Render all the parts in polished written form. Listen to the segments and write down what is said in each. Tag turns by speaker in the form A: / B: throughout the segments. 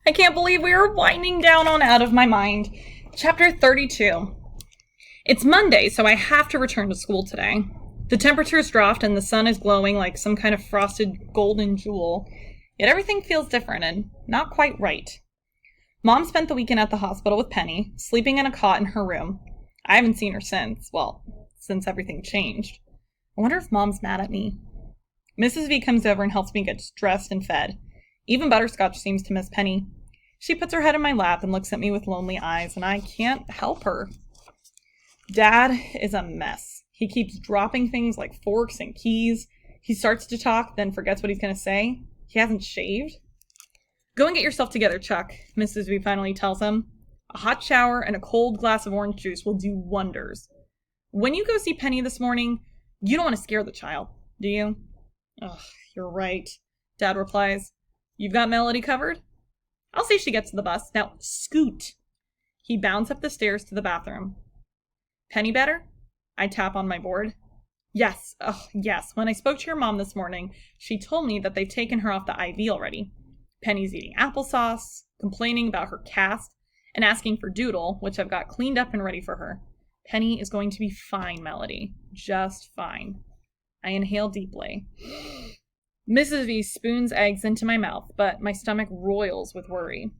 A: I can't believe we are winding down on Out of My Mind. Chapter 32. It's Monday, so I have to return to school today. The temperature's dropped and the sun is glowing like some kind of frosted golden jewel. Yet everything feels different and not quite right. Mom spent the weekend at the hospital with Penny, sleeping in a cot in her room. I haven't seen her since everything changed. I wonder if Mom's mad at me. Mrs. V comes over and helps me get dressed and fed. Even Butterscotch seems to miss Penny. She puts her head in my lap and looks at me with lonely eyes, and I can't help her. Dad is a mess. He keeps dropping things like forks and keys. He starts to talk, then forgets what he's going to say. He hasn't shaved. Go and get yourself together, Chuck, Mrs. V finally tells him. A hot shower and a cold glass of orange juice will do wonders. When you go see Penny this morning, you don't want to scare the child, do you? Ugh, you're right, Dad replies. You've got Melody covered? I'll see she gets to the bus. Now, scoot. He bounds up the stairs to the bathroom. Penny better? I tap on my board. Yes. When I spoke to your mom this morning, she told me that they've taken her off the IV already. Penny's eating applesauce, complaining about her cast, and asking for Doodle, which I've got cleaned up and ready for her. Penny is going to be fine, Melody. Just fine. I inhale deeply. Mrs. V spoons eggs into my mouth, but my stomach roils with worry.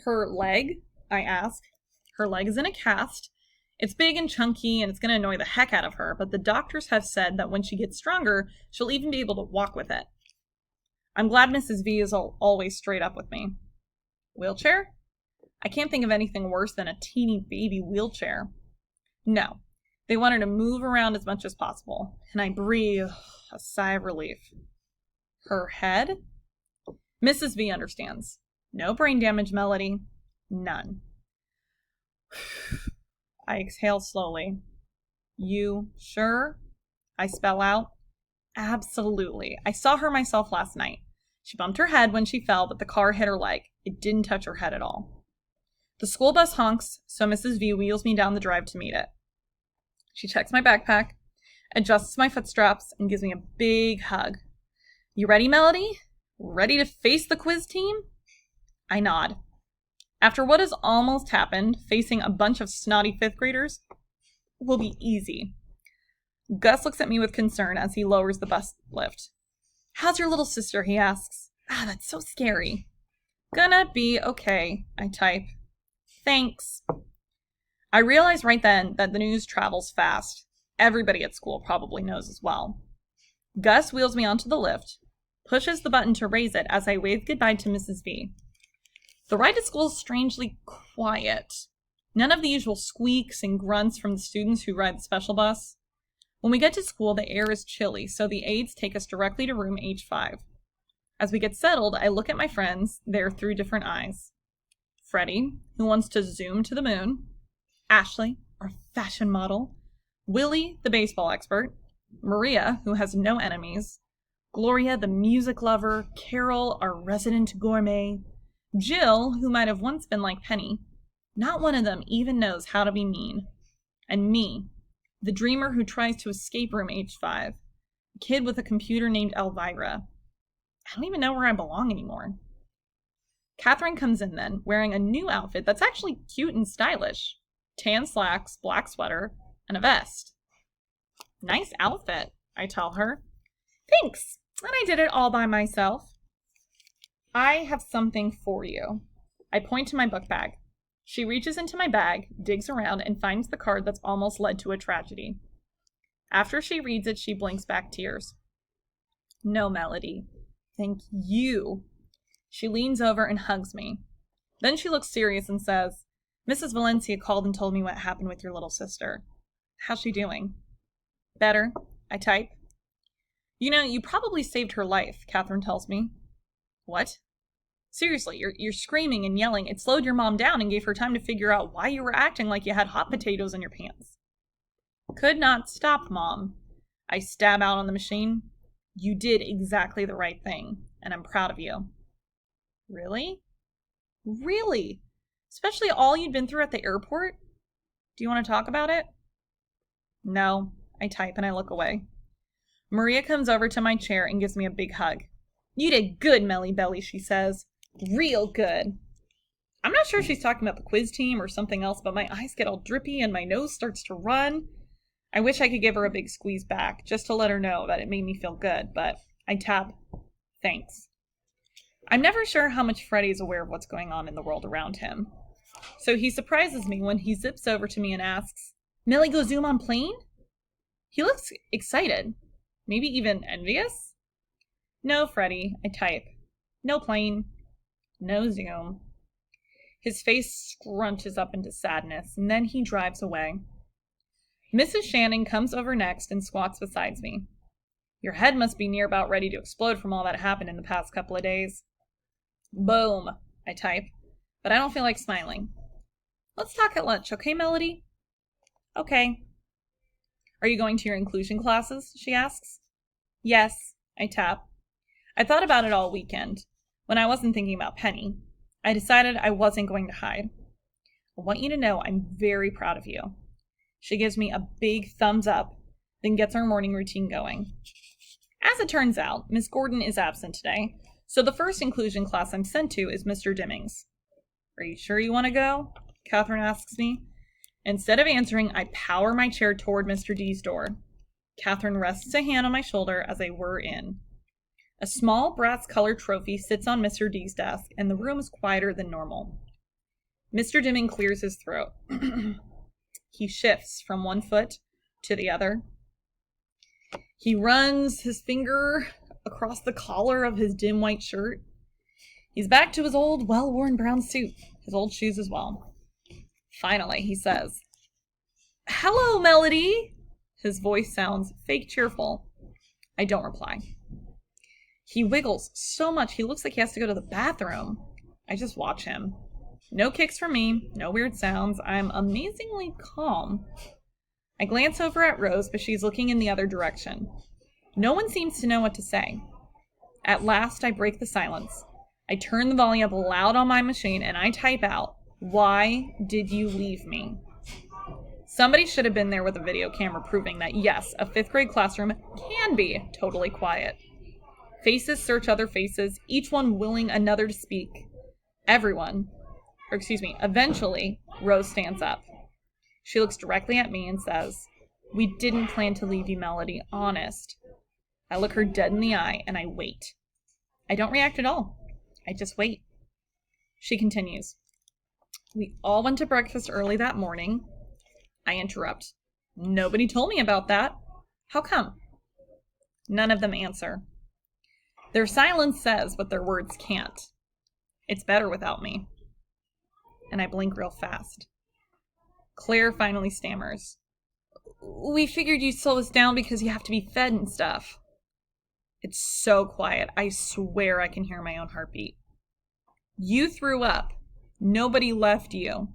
A: Her leg? I ask. Her leg is in a cast. It's big and chunky, and it's going to annoy the heck out of her, but the doctors have said that when she gets stronger, she'll even be able to walk with it. I'm glad Mrs. V is always straight up with me. Wheelchair? I can't think of anything worse than a teeny baby wheelchair. No. They want her to move around as much as possible, and I breathe a sigh of relief. Her head? Mrs. V understands. No brain damage, Melody. None. I exhale slowly. You sure? I spell out. Absolutely. I saw her myself last night. She bumped her head when she fell, but the car hit her leg. It didn't touch her head at all. The school bus honks, so Mrs. V wheels me down the drive to meet it. She checks my backpack, adjusts my foot straps, and gives me a big hug. You ready, Melody? Ready to face the quiz team? I nod. After what has almost happened, facing a bunch of snotty fifth graders will be easy. Gus looks at me with concern as he lowers the bus lift. How's your little sister? He asks. That's so scary. Gonna be okay, I type. Thanks. I realize right then that the news travels fast. Everybody at school probably knows as well. Gus wheels me onto the lift, pushes the button to raise it as I wave goodbye to Mrs. V. The ride to school is strangely quiet. None of the usual squeaks and grunts from the students who ride the special bus. When we get to school, the air is chilly, so the aides take us directly to room H5. As we get settled, I look at my friends there through different eyes. Freddie, who wants to zoom to the moon. Ashley, our fashion model. Willie, the baseball expert. Maria, who has no enemies. Gloria, the music lover. Carol, our resident gourmet. Jill, who might have once been like Penny. Not one of them even knows how to be mean. And me, the dreamer who tries to escape room H5. A kid with a computer named Elvira. I don't even know where I belong anymore. Catherine comes in then, wearing a new outfit that's actually cute and stylish. Tan slacks, black sweater, and a vest. Nice outfit, I tell her. Thanks, and I did it all by myself. I have something for you. I point to my book bag. She reaches into my bag, digs around, and finds the card that's almost led to a tragedy. After she reads it, she blinks back tears. No, Melody. Thank you. She leans over and hugs me. Then she looks serious and says, Mrs. Valencia called and told me what happened with your little sister. How's she doing? Better, I type. You know, you probably saved her life, Catherine tells me. What? Seriously, you're screaming and yelling. It slowed your mom down and gave her time to figure out why you were acting like you had hot potatoes in your pants. Could not stop, Mom. I stab out on the machine. You did exactly the right thing, and I'm proud of you. Really? Really? Especially all you'd been through at the airport? Do you want to talk about it? No, I type and I look away. Maria comes over to my chair and gives me a big hug. You did good, Melly Belly, she says. Real good. I'm not sure if she's talking about the quiz team or something else, but my eyes get all drippy and my nose starts to run. I wish I could give her a big squeeze back, just to let her know that it made me feel good, but I tap, thanks. I'm never sure how much Freddie's aware of what's going on in the world around him. So he surprises me when he zips over to me and asks, Millie go Zoom on plane? He looks excited. Maybe even envious? No, Freddie, I type. No plane. No Zoom. His face scrunches up into sadness, and then he drives away. Mrs. Shannon comes over next and squats beside me. Your head must be near about ready to explode from all that happened in the past couple of days. Boom, I type, but I don't feel like smiling. Let's talk at lunch, okay, Melody? Okay. Are you going to your inclusion classes? She asks. Yes, I tap. I thought about it all weekend, when I wasn't thinking about Penny. I decided I wasn't going to hide. I want you to know I'm very proud of you. She gives me a big thumbs up, then gets our morning routine going. As it turns out, Miss Gordon is absent today, so the first inclusion class I'm sent to is Mr. Dimmings. Are you sure you want to go? Catherine asks me. Instead of answering, I power my chair toward Mr. D's door. Catherine rests a hand on my shoulder as I whir in. A small brass-colored trophy sits on Mr. D's desk, and the room is quieter than normal. Mr. Dimming clears his throat. He shifts from one foot to the other. He runs his finger across the collar of his dim white shirt. He's back to his old, well-worn brown suit, his old shoes as well. Finally, he says, Hello, Melody! His voice sounds fake cheerful. I don't reply. He wiggles so much he looks like he has to go to the bathroom. I just watch him. No kicks from me, no weird sounds. I'm amazingly calm. I glance over at Rose, but she's looking in the other direction. No one seems to know what to say. At last, I break the silence. I turn the volume up loud on my machine and I type out, Why did you leave me? Somebody should have been there with a video camera proving that, yes, a 5th grade classroom can be totally quiet. Faces search other faces, each one willing another to speak. Eventually, Rose stands up. She looks directly at me and says, We didn't plan to leave you, Melody, honest. I look her dead in the eye and I wait. I don't react at all. I just wait. She continues, We all went to breakfast early that morning. I interrupt. Nobody told me about that. How come? None of them answer. Their silence says what their words can't. It's better without me. And I blink real fast. Claire finally stammers. We figured you'd slow us down because you have to be fed and stuff. It's so quiet. I swear I can hear my own heartbeat. You threw up. Nobody left you.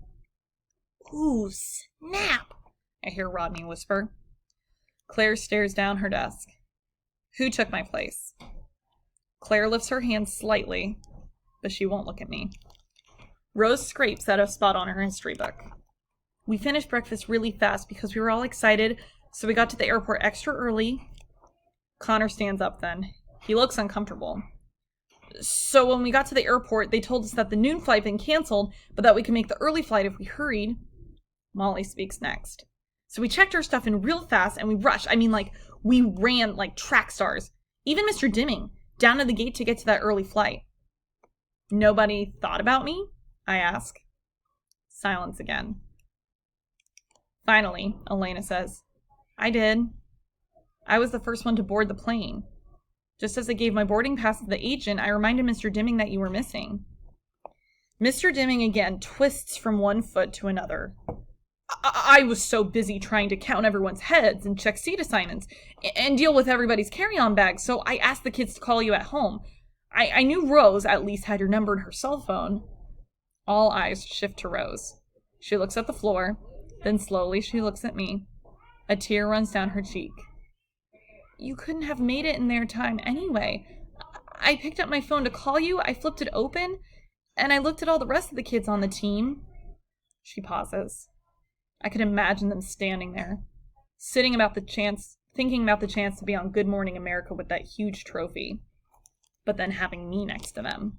A: Ooh, snap, I hear Rodney whisper. Claire stares down her desk. Who took my place? Claire lifts her hand slightly, but she won't look at me. Rose scrapes at a spot on her history book. We finished breakfast really fast because we were all excited, so we got to the airport extra early. Connor stands up then. He looks uncomfortable. So when we got to the airport, they told us that the noon flight had been canceled, but that we could make the early flight if we hurried. Molly speaks next. So we checked our stuff in real fast and we rushed. We ran like track stars. Even Mr. Dimming, down to the gate to get to that early flight. Nobody thought about me? I ask. Silence again. Finally, Elena says, I did. I was the first one to board the plane. Just as I gave my boarding pass to the agent, I reminded Mr. Dimming that you were missing. Mr. Dimming again twists from one foot to another. I was so busy trying to count everyone's heads and check seat assignments and deal with everybody's carry-on bags, so I asked the kids to call you at home. I knew Rose at least had your number in her cell phone. All eyes shift to Rose. She looks at the floor, then slowly she looks at me. A tear runs down her cheek. You couldn't have made it in their time anyway. I picked up my phone to call you, I flipped it open, and I looked at all the rest of the kids on the team. She pauses. I could imagine them standing there, thinking about the chance to be on Good Morning America with that huge trophy, but then having me next to them.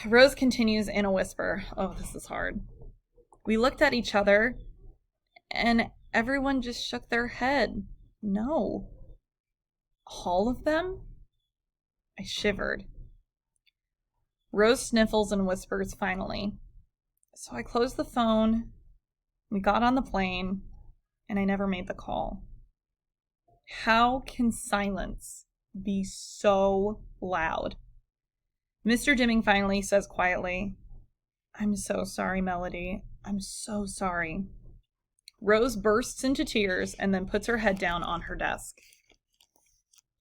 A: Rose continues in a whisper. Oh, this is hard. We looked at each other, and everyone just shook their head. No. All of them? I shivered. Rose sniffles and whispers finally. So I closed the phone, we got on the plane, and I never made the call. How can silence be so loud? Mr. Dimming finally says quietly, I'm so sorry, Melody. I'm so sorry. Rose bursts into tears and then puts her head down on her desk.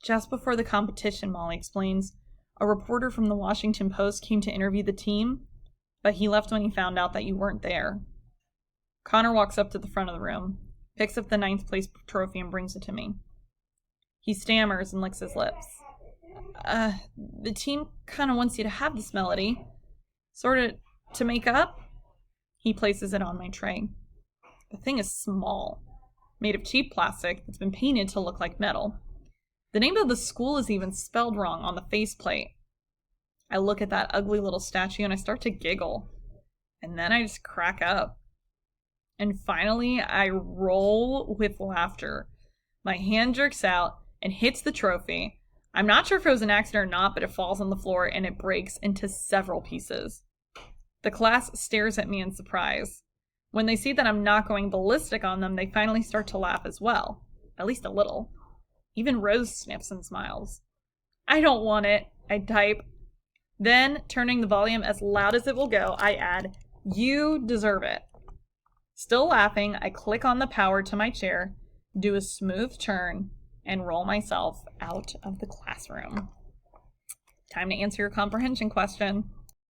A: Just before the competition, Molly explains, a reporter from the Washington Post came to interview the team, but he left when he found out that you weren't there. Connor walks up to the front of the room, picks up the 9th place trophy and brings it to me. He stammers and licks his lips. The team kind of wants you to have this, Melody. Sort of to make up. He places it on my tray. The thing is small, made of cheap plastic that's been painted to look like metal. The name of the school is even spelled wrong on the faceplate. I look at that ugly little statue and I start to giggle. And then I just crack up. And finally, I roll with laughter. My hand jerks out and hits the trophy. I'm not sure if it was an accident or not, but it falls on the floor and it breaks into several pieces. The class stares at me in surprise. When they see that I'm not going ballistic on them, they finally start to laugh as well. At least a little. Even Rose sniffs and smiles. I don't want it, I type. Then, turning the volume as loud as it will go, I add, you deserve it. Still laughing, I click on the power to my chair, do a smooth turn, and roll myself out of the classroom. Time to answer your comprehension question.